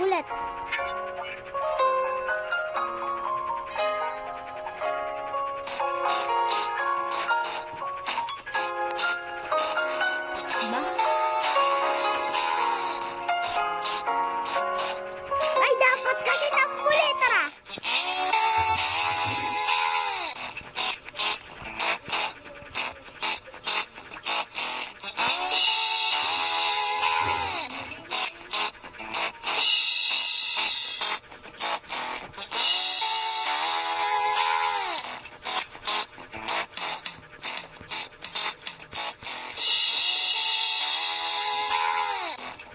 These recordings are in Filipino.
ulit. Diba? Ay, dapat kasi tambuli, tara.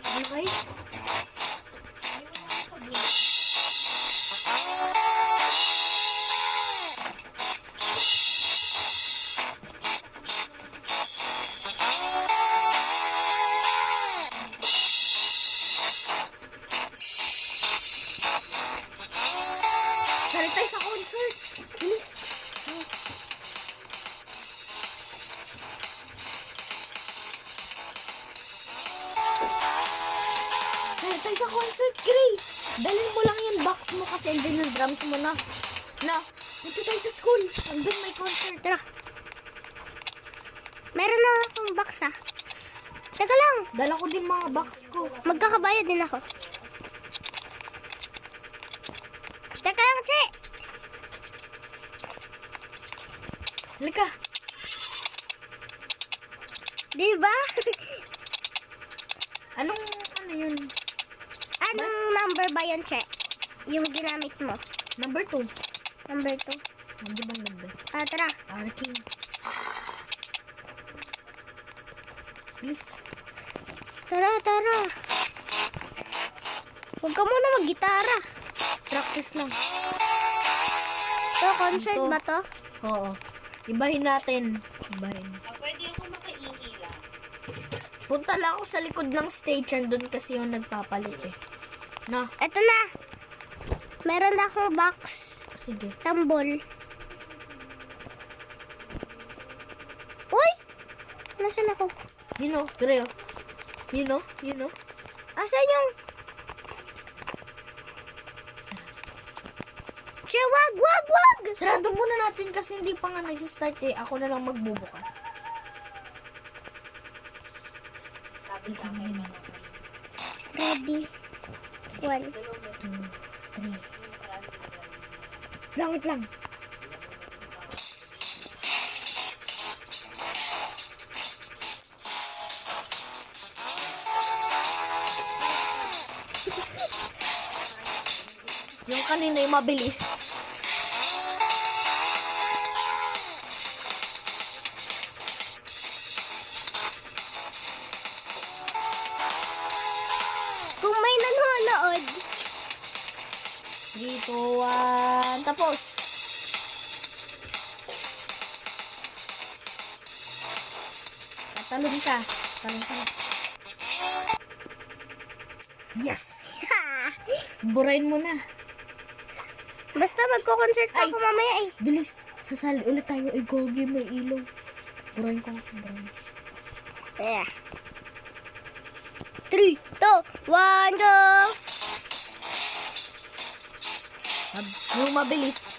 Okay? Sali tayo sa concert. Bilis. Sali tayo sa concert, Gray. Dalhin mo lang yung box mo kasi andyan yung drums mo na. Dito tayo sa school. Andun may concert. Tara. Meron na akong box, ah. Teka lang, Dala ko din mga box ko. magkakabayad din ako. Teka lang, Che. Halika. Diba? Ano yun? Anong number ba yun, Che? Yung ginamit mo. Number 2. Number 2. Nandiyan bang number? Tara. Arking. Please. Tara. Huwag ka muna mag-gitara. Practice lang. To, concert Ito. ba to? Oo. Ibahin natin. Ibahin. Pwede ako makaihila. Punta lang ako sa likod ng stage. Andun kasi yung nagpapalit eh. Na. Eto na. Meron na akong box. Sige. Tambol. Uy! Nasaan ako? Yun o. Greo. Yun o. Asan yung... Che, wag! Sarado muna natin kasi hindi pa nga nagsistart eh. Ako na lang magbubukas. Sabi sa akin. Ready. 1. 2, 3. Langit lang. Yung kanina yung mabilis. Kung may nanonood, 3, 2, 1. Tapos. Talon ka. Yes! Burahin mo na. basta magko-concert pa ako mamaya eh. Bilis. Sasali ulit tayo. Ay, gogi. May ilaw. Burahin ko. Yeah. 3, 2, 1, go! Yung mabilis.